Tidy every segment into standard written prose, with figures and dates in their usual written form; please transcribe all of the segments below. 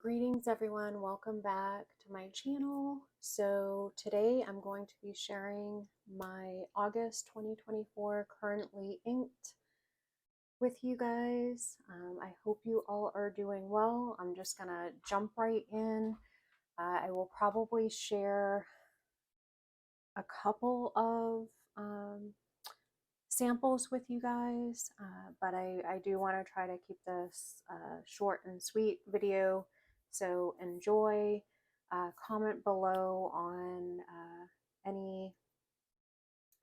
Greetings everyone, welcome back to my channel. So today I'm going to be sharing my August 2024 currently inked with you guys. I hope you all are doing well. I'm just gonna jump right in. I will probably share a couple of samples with you guys, but I do want to try to keep this short and sweet video. So enjoy. Comment below on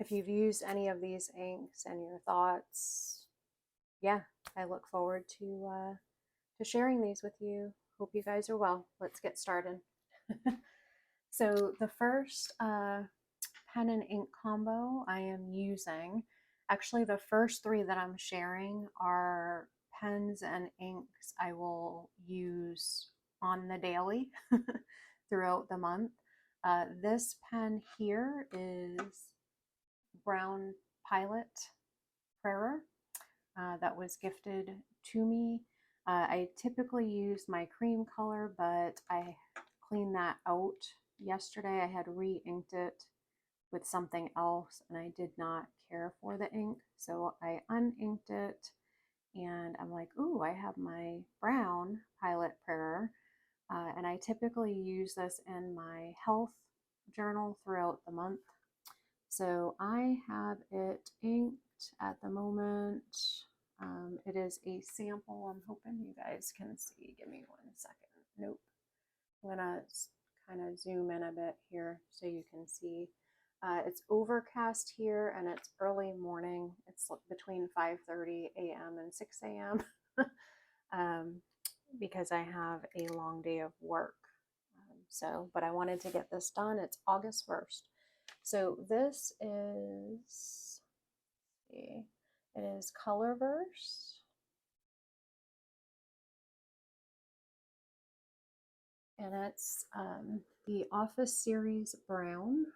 if you've used any of these inks and your thoughts. Yeah, I look forward to sharing these with you. Hope you guys are well. Let's get started. So the first pen and ink combo I am using, actually the first three that I'm sharing are pens and inks I will use on the daily throughout the month. This pen here is Brown Pilot Prayer that was gifted to me. I typically use my cream color, but I cleaned that out yesterday. I had re-inked it with something else and I did not care for the ink, so I uninked it and I'm like, ooh, I have my brown Pilot Prayer, and I typically use this in my health journal throughout the month. So I have it inked at the moment. It is a sample. I'm hoping you guys can see. Give me 1 second. Nope. I'm gonna kind of zoom in a bit here so you can see. It's overcast here and it's early morning. It's between 5:30 a.m. and 6 a.m. Because I have a long day of work. But I wanted to get this done. It's August 1st. So this is, it is Colorverse. And it's the Office Series Brown.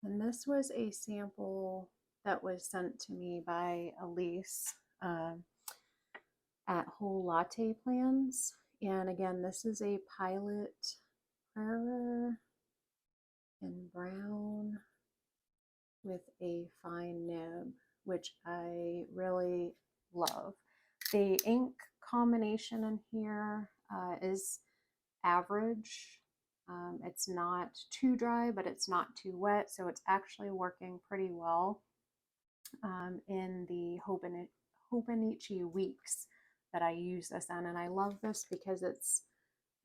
And this was a sample that was sent to me by Elise at Whole Latte Plans. And again, this is a Pilot Prayer in brown with a fine nib, which I really love. The ink combination in here is average. It's not too dry, but it's not too wet, so it's actually working pretty well in the Hobonichi weeks that I use this in. And I love this because it's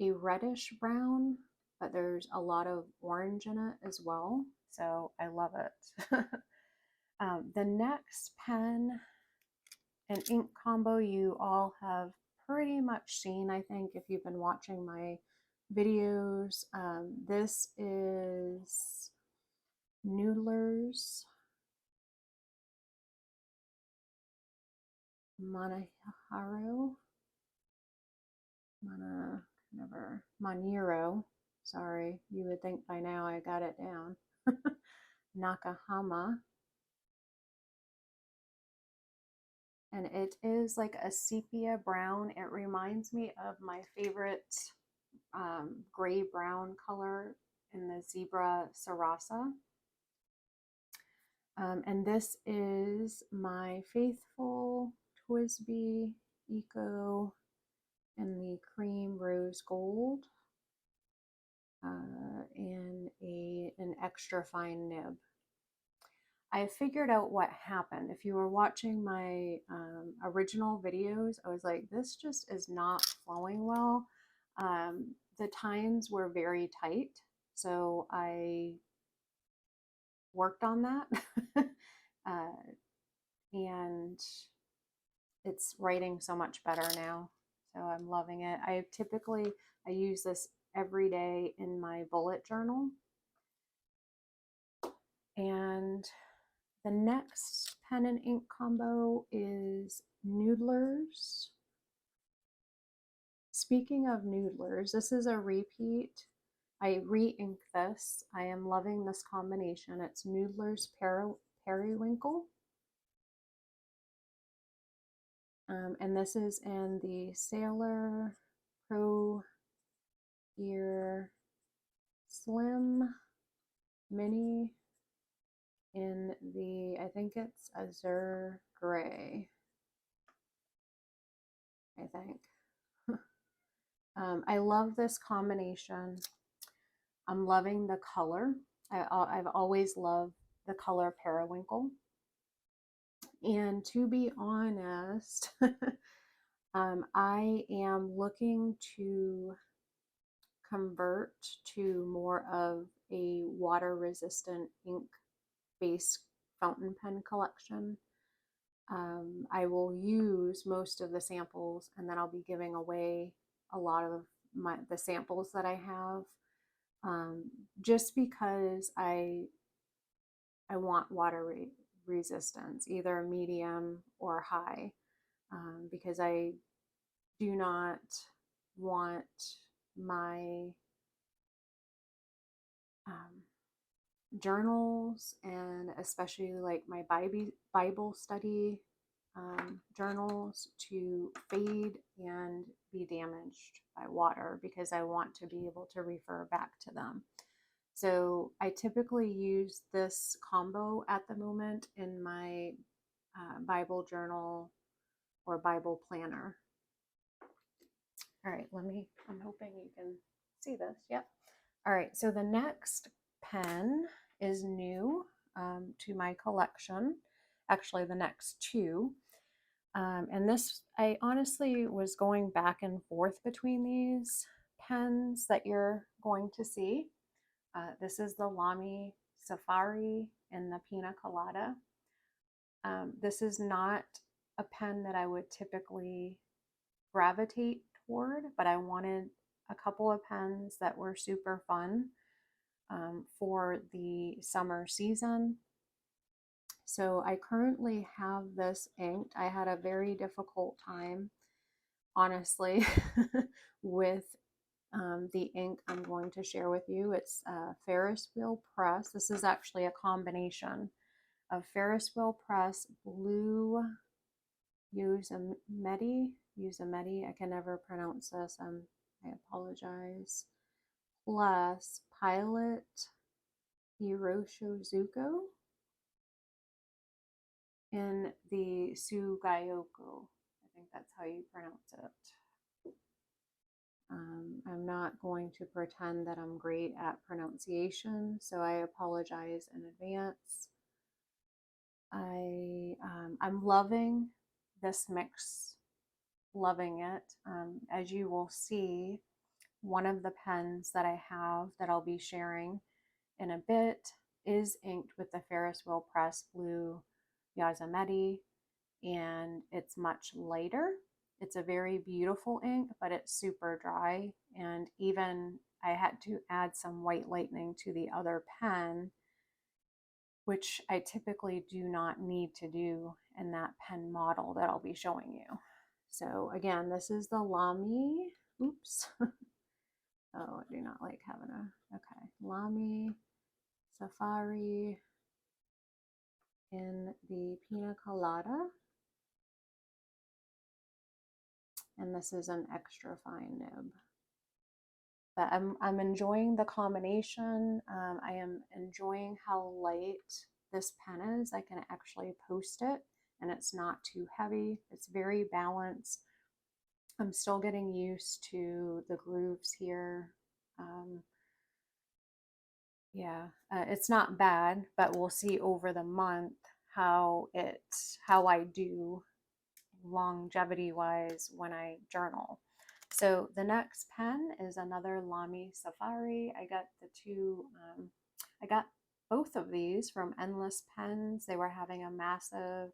a reddish brown, but there's a lot of orange in it as well, so I love it. The next pen and ink combo you all have pretty much seen, I think, if you've been watching my videos. This is Noodler's Monero. Sorry, you would think by now I got it down. Nakahama. And it is like a sepia brown. It reminds me of my favorite gray brown color in the Zebra Sarasa. And this is my Faithful Twisby Eco in the cream rose gold in an extra fine nib. I figured out what happened. If you were watching my original videos, I was like, this just is not flowing well. The tines were very tight, so I worked on that. And it's writing so much better now, so I'm loving it. I use this every day in my bullet journal. And the next pen and ink combo is Noodler's. Speaking of Noodler's, this is a repeat. I re-inked this. I am loving this combination. It's Noodler's Periwinkle. And this is in the Sailor Pro Gear Slim Mini in the, I think it's Azure Gray, I think. I love this combination. I'm loving the color. I've always loved the color periwinkle. And to be honest, I am looking to convert to more of a water resistant ink based fountain pen collection. I will use most of the samples, and then I'll be giving away a lot of the samples that I have, just because I want water resistance, either medium or high, because I do not want my journals, and especially like my Bible study journals, to fade and be damaged by water, because I want to be able to refer back to them. So I typically use this combo at the moment in my Bible journal or Bible planner. All right, I'm hoping you can see this. Yep. All right, so the next pen is new to my collection. Actually, the next two. And this, I honestly was going back and forth between these pens that you're going to see. This is the Lami Safari in the Pina Colada. This is not a pen that I would typically gravitate toward, but I wanted a couple of pens that were super fun for the summer season. So I currently have this inked. I had a very difficult time, honestly, with the ink I'm going to share with you. It's Ferris Wheel Press. This is actually a combination of Ferris Wheel Press, Blue Yosemite, I can never pronounce this, I apologize, plus Pilot Hiroshizuku in the Sugayoko. I think that's how you pronounce it. I'm not going to pretend that I'm great at pronunciation, so I apologize in advance. I'm loving this mix, loving it. As you will see, one of the pens that I have that I'll be sharing in a bit is inked with the Ferris Wheel Press Blue Yosemite, and it's much lighter. It's a very beautiful ink, but it's super dry, and even I had to add some white lightning to the other pen, which I typically do not need to do in that pen model that I'll be showing you. So again, this is the Lami, oops. Oh, I do not like having okay, Lami Safari in the Pina Colada. And this is an extra fine nib. But I'm enjoying the combination. I am enjoying how light this pen is. I can actually post it and it's not too heavy. It's very balanced. I'm still getting used to the grooves here. Yeah, it's not bad, but we'll see over the month how I do longevity wise when I journal. So the next pen is another Lami Safari. I got I got both of these from Endless Pens. They were having a massive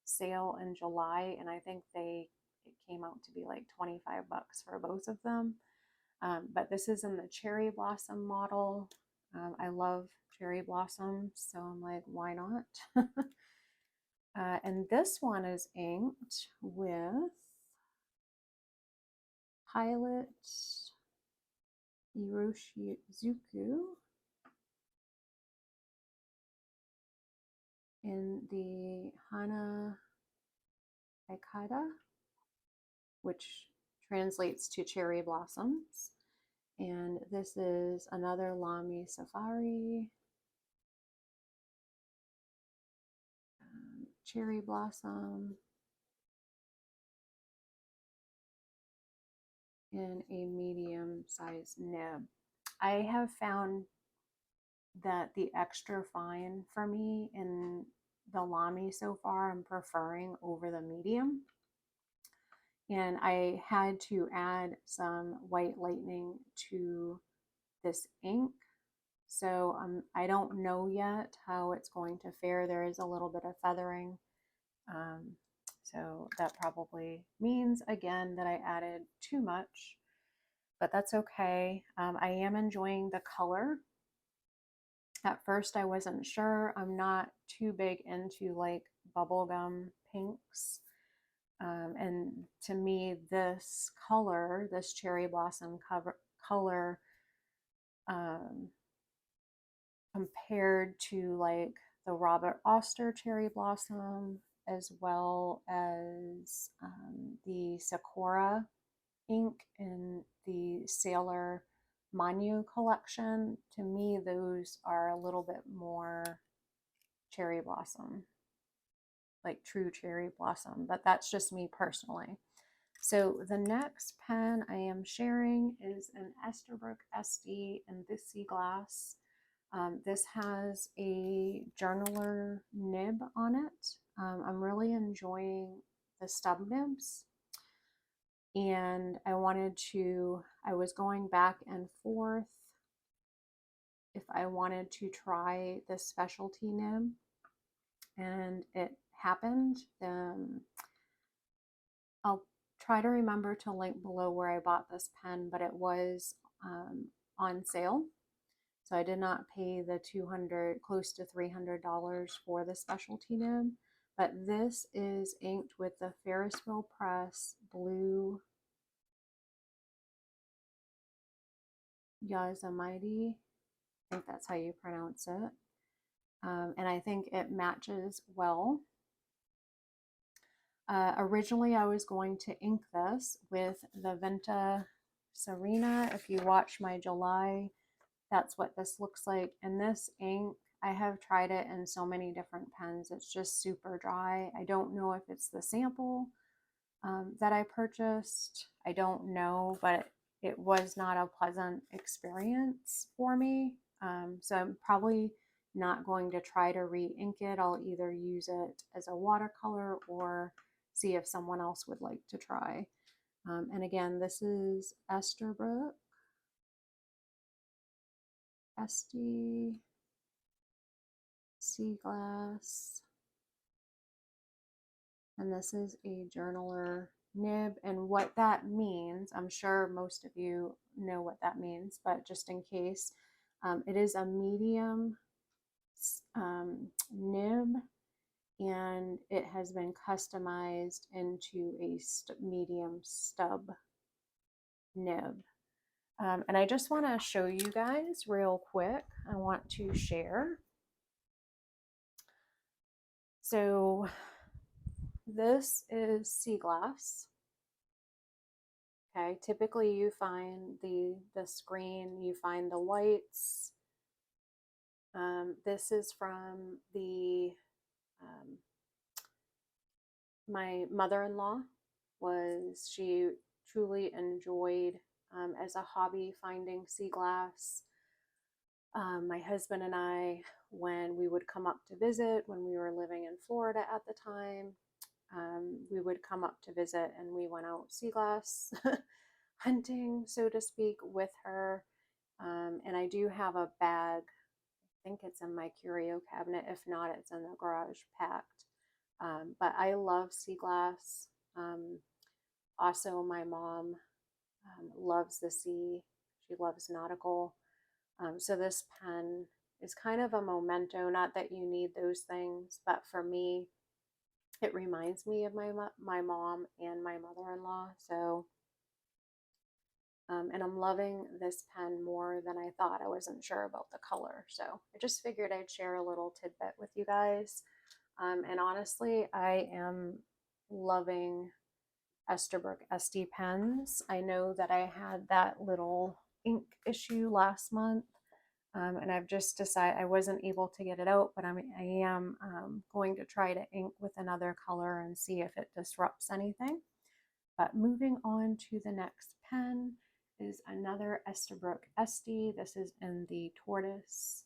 sale in July, and I think it came out to be like 25 bucks for both of them. But this is in the cherry blossom model. I love cherry blossoms, so I'm like, why not? And this one is inked with Pilot Hiroshizuku in the Hana Aikada. which translates to cherry blossoms. And this is another Lami Safari. Cherry blossom in a medium sized nib. I have found that the extra fine for me in the Lami so far, I'm preferring over the medium. And I had to add some white lightning to this ink. So I don't know yet how it's going to fare. There is a little bit of feathering. So that probably means, again, that I added too much, but that's okay. I am enjoying the color. At first, I wasn't sure. I'm not too big into like bubblegum pinks. And to me, this color, this cherry blossom color, compared to like the Robert Oster cherry blossom, as well as the Sakura ink in the Sailor Manu collection, to me those are a little bit more cherry blossom, like true cherry blossom, but that's just me personally. So the next pen I am sharing is an Esterbrook SD in this sea glass. This has a journaler nib on it. I'm really enjoying the stub nibs. And I was going back and forth if I wanted to try the specialty nib, and it happened. I'll try to remember to link below where I bought this pen, but it was on sale. So I did not pay the close to $300 for the specialty nib, but this is inked with the Ferrisville Press Blue Yosemite. I think that's how you pronounce it. And I think it matches well. Originally, I was going to ink this with the Venta Serena. If you watch my July, that's what this looks like. And this ink, I have tried it in so many different pens. It's just super dry. I don't know if it's the sample that I purchased. I don't know, but it was not a pleasant experience for me. So I'm probably not going to try to re-ink it. I'll either use it as a watercolor or see if someone else would like to try. And again, this is Esterbrook SD Sea Glass. And this is a journaler nib. And what that means, I'm sure most of you know what that means, but just in case, it is a medium nib, and it has been customized into a medium stub nib. And I just want to show you guys real quick. I want to share. So this is sea glass. Okay, typically you find the screen, you find the whites. This is from the my mother-in-law. She truly enjoyed as a hobby finding sea glass. My husband and I, when we would come up to visit, when we were living in Florida at the time, we would come up to visit, and we went out sea glass hunting, so to speak, with her. And I do have a bag. I think it's in my curio cabinet. If not, it's in the garage packed. But I love sea glass. Also, my mom loves the sea. She loves nautical. So this pen is kind of a memento. Not that you need those things, but for me, it reminds me of my mom and my mother-in-law. So, and I'm loving this pen more than I thought. I wasn't sure about the color, so I just figured I'd share a little tidbit with you guys. And honestly, I am loving Esterbrook SD pens. I know that I had that little ink issue last month, and I've just decided I wasn't able to get it out, but I am going to try to ink with another color and see if it disrupts anything. But moving on to the next pen is another Esterbrook SD. This is in the tortoise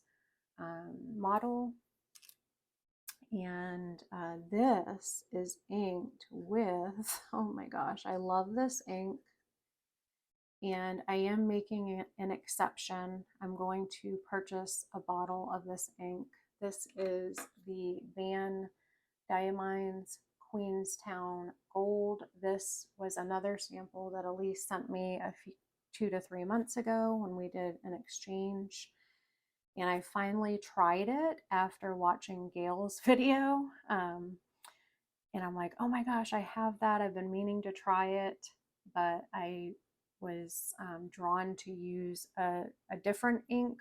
model. And this is inked with, oh my gosh, I love this ink. And I am making an exception. I'm going to purchase a bottle of this ink. This is the Van Diamonds Queenstown Gold. This was another sample that Elise sent me 2 to 3 months ago when we did an exchange. And I finally tried it after watching Gail's video. And I'm like, oh my gosh, I have that. I've been meaning to try it, but I was drawn to use a different ink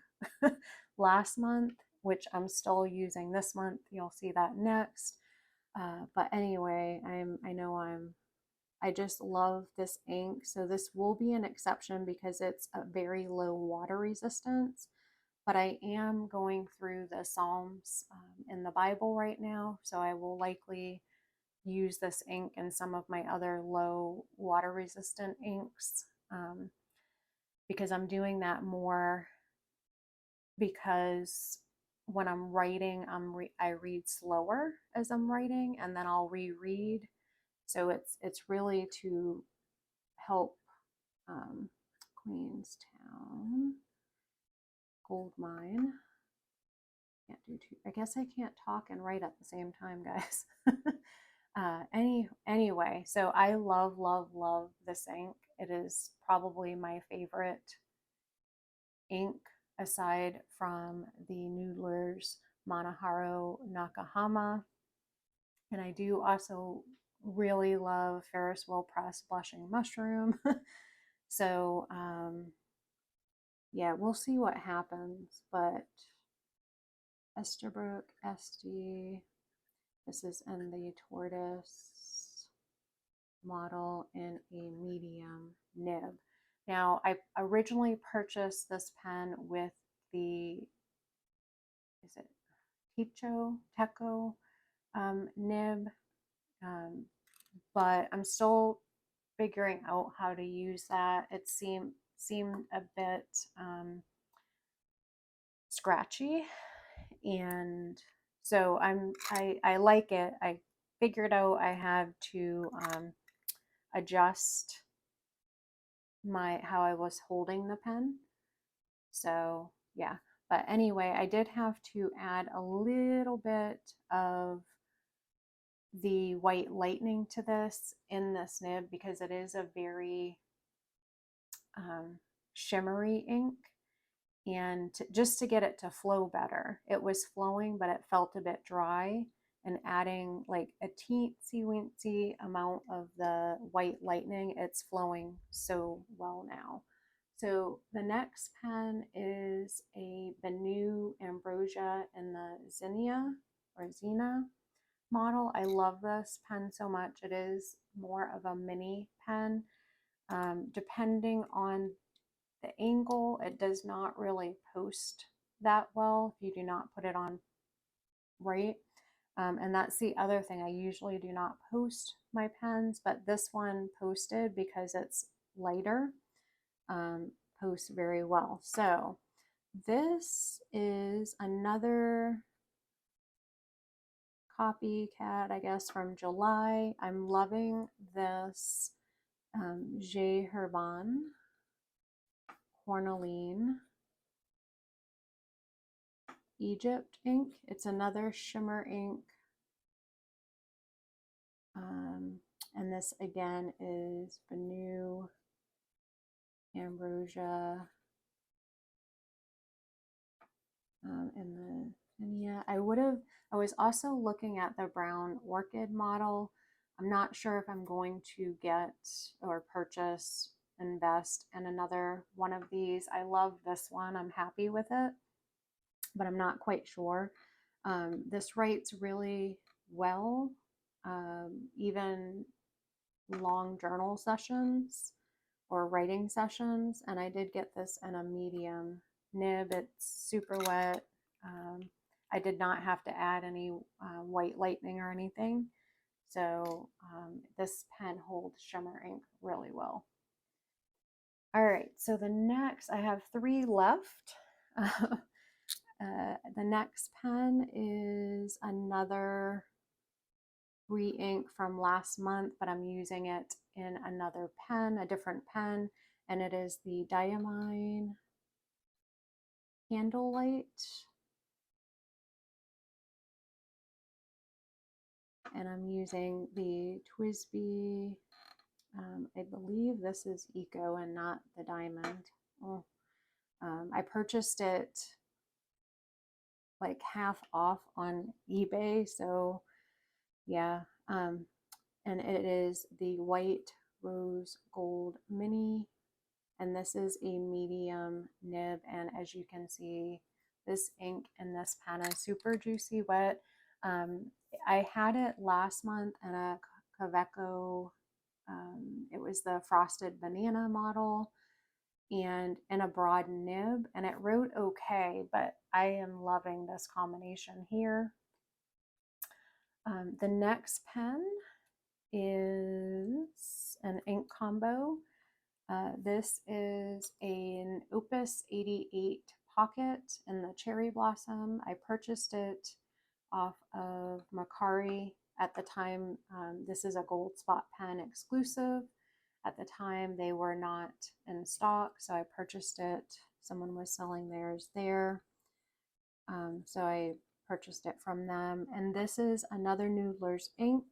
last month, which I'm still using this month. You'll see that next. But anyway, I just love this ink. So this will be an exception because it's a very low water resistance. But I am going through the Psalms in the Bible right now, so I will likely use this ink in some of my other low water resistant inks because I'm doing that more because when I'm writing, I read slower as I'm writing, and then I'll reread. So it's really to help Queenstown Gold Mine. Can't do two. I guess I can't talk and write at the same time, guys. Anyway, so I love, love, love this ink. It is probably my favorite ink aside from the Noodler's Manaharo Nakahama. And I do also really love Ferris Wheel Press Blushing Mushroom. So, yeah, we'll see what happens. But Esterbrook SD, this is in the tortoise model in a medium nib. Now, I originally purchased this pen with the, is it Teco nib, but I'm still figuring out how to use that. It seemed a bit scratchy, and so I like it. I figured out I had to adjust how I was holding the pen. So yeah, but anyway, I did have to add a little bit of the white lightning to this in this nib because it is a very shimmery ink, and just to get it to flow better. It was flowing, but it felt a bit dry, and adding like a teensy weensy amount of the white lightning, it's flowing so well now. So the next pen is the new Ambrosia in the Xena model. I love this pen so much. It is more of a mini pen. Depending on the angle, it does not really post that well if you do not put it on right. And that's the other thing. I usually do not post my pens, but this one posted because it's lighter, posts very well. So this is another copycat, I guess, from July. I'm loving this J. Herban Cornaline Egypt ink. It's another shimmer ink. And this again is the new Ambrosia in the Pina. I was also looking at the brown orchid model. I'm not sure if I'm going to get or purchase, invest in another one of these. I love this one. I'm happy with it, but I'm not quite sure. This writes really well. Even long journal sessions or writing sessions, and I did get this in a medium nib. It's super wet. I did not have to add any white lightning or anything, so this pen holds shimmer ink really well. All right, so the next, I have 3 left. The next pen is another re-ink from last month, but I'm using it in another pen, a different pen, and it is the Diamine Candlelight. And I'm using the TWSBI, I believe this is Eco and not the Diamond. Oh, I purchased it like half off on eBay, so yeah. And it is the White Rose Gold Mini, and this is a medium nib, and as you can see, this ink in this pen is super juicy wet. I had it last month in a Kaweco, it was the Frosted Banana model, and in a broad nib, and it wrote okay, but I am loving this combination here. The next pen is an ink combo. This is an Opus 88 Pocket in the Cherry Blossom. I purchased it off of Mercari at the time. This is a Gold Spot pen exclusive. At the time, they were not in stock, so I purchased it. Someone was selling theirs there. So I purchased it from them. And this is another Noodler's ink.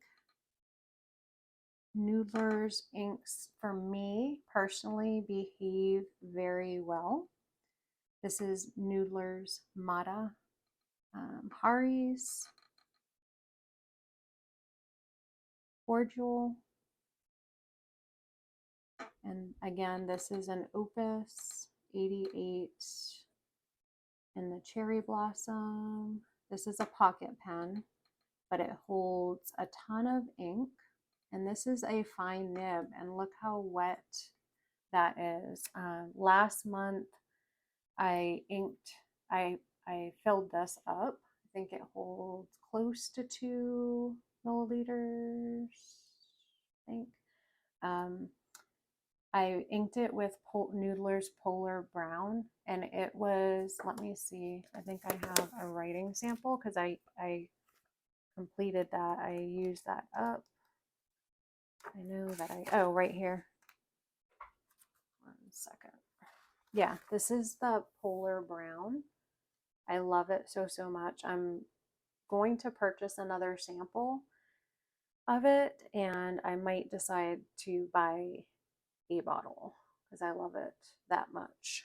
Noodler's inks, for me personally, behave very well. This is Noodler's Mata Haris Cordial. And again, this is an Opus 88 in the Cherry Blossom. This is a pocket pen, but it holds a ton of ink. And this is a fine nib, and look how wet that is. Last month, I filled this up. I think it holds close to 2 milliliters, I think. I inked it with Noodler's Polar Brown, and it was, let me see, I think I have a writing sample because I completed that. I used that up. I know that oh, right here. 1 second. Yeah, this is the Polar Brown. I love it so much. I'm going to purchase another sample of it, and I might decide to buy a bottle because I love it that much.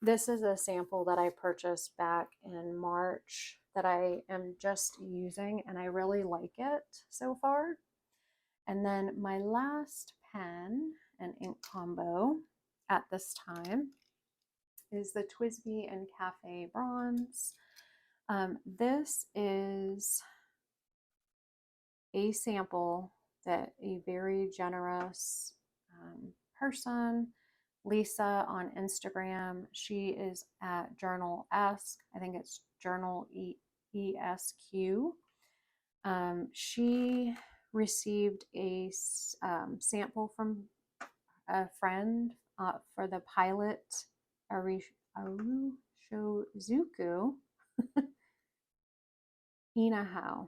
This is a sample that I purchased back in March that I am just using, and I really like it so far. And then my last pen and ink combo at this time is the TWSBI and Cafe Bronze. This is a sample that a very generous person, Lisa on Instagram, she is at Journal Esque. I think it's Journal ESQ. She received a sample from a friend for the pilot Arushozuku Pina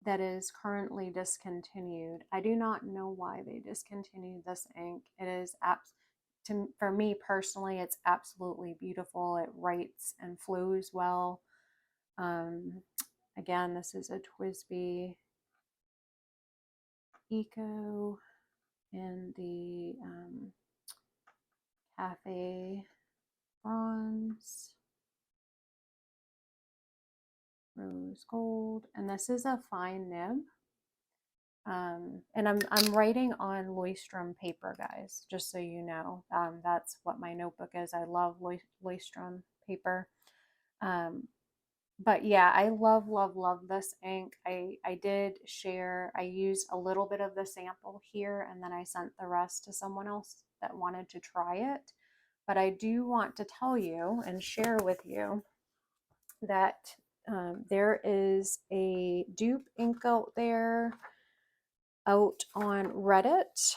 that is currently discontinued. I do not know why they discontinued this ink. It is for me personally, it's absolutely beautiful. It writes and flows well. Again, this is a TWSBI Eco in the Cafe Bronze, Rose Gold, and this is a fine nib. And I'm writing on Leuchtturm paper, guys, just so you know. That's what my notebook is. I love Leuchtturm paper. But yeah, I love, love, love this ink. I did share, I used a little bit of the sample here, and then I sent the rest to someone else that wanted to try it. But I do want to tell you and share with you that there is a dupe ink out there out on Reddit,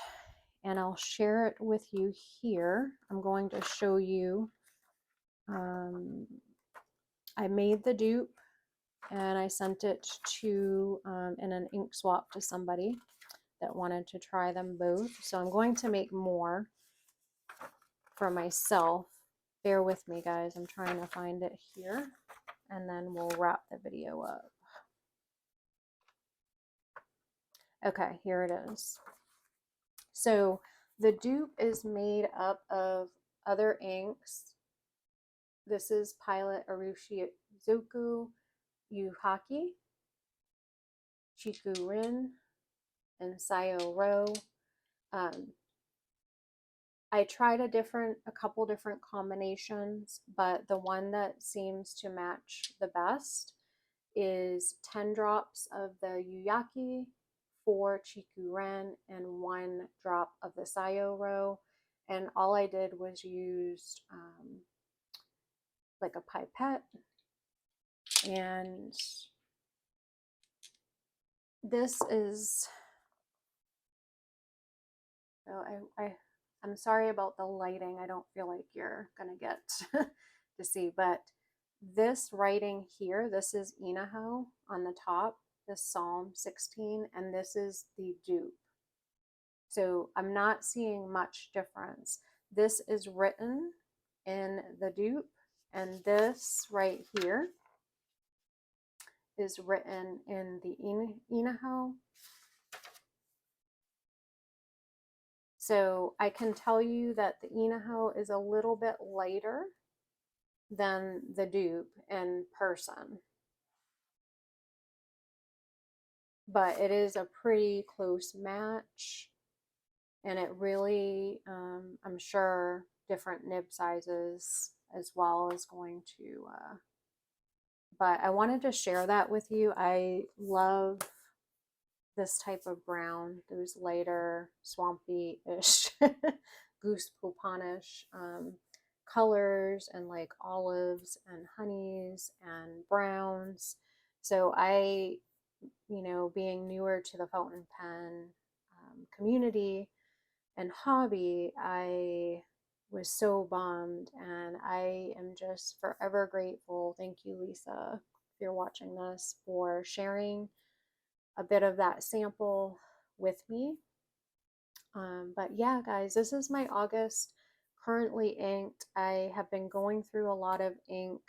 and I'll share it with you here. I'm going to show you. I made the dupe and I sent it to in an ink swap to somebody that wanted to try them both. So I'm going to make more for myself. Bear with me, guys. I'm trying to find it here, and then we'll wrap the video up. Okay, here it is. So the dupe is made up of other inks. This is Pilot Arushizoku Yuhaki, Chiku Rin, and Sayo Ro. I tried a couple different combinations, but the one that seems to match the best is 10 drops of the Yuyaki, 4 Chiku Ren, and 1 drop of the Sayo Ro. And all I did was use like a pipette, and this is, so I'm sorry about the lighting. I don't feel like you're gonna get to see, but this writing here, this is Inaho on the top, this Psalm 16, and this is the dupe. So I'm not seeing much difference. This is written in the dupe, and this right here is written in the Inaho. So I can tell you that the Inaho is a little bit lighter than the dupe in person, but it is a pretty close match, and it really, I'm sure different nib sizes as well is going to, but I wanted to share that with you. I love this type of brown, those lighter swampy-ish, goose pouponish colors, and like olives and honeys and browns. So I, being newer to the fountain pen community and hobby, I was so bummed, and I am just forever grateful. Thank you, Lisa, if you're watching this, for sharing a bit of that sample with me. But yeah, guys, this is my August currently inked. I have been going through a lot of ink,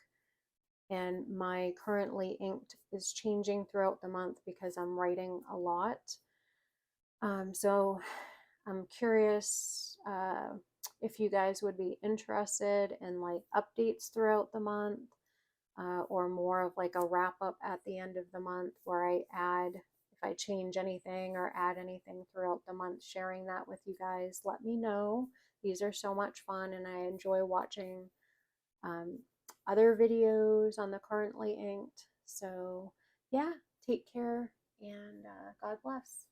and my currently inked is changing throughout the month because I'm writing a lot. So I'm curious if you guys would be interested in like updates throughout the month, or more of like a wrap up at the end of the month where I add, if I change anything or add anything throughout the month, sharing that with you guys. Let me know. These are so much fun, and I enjoy watching other videos on the currently inked. So yeah, take care, and God bless.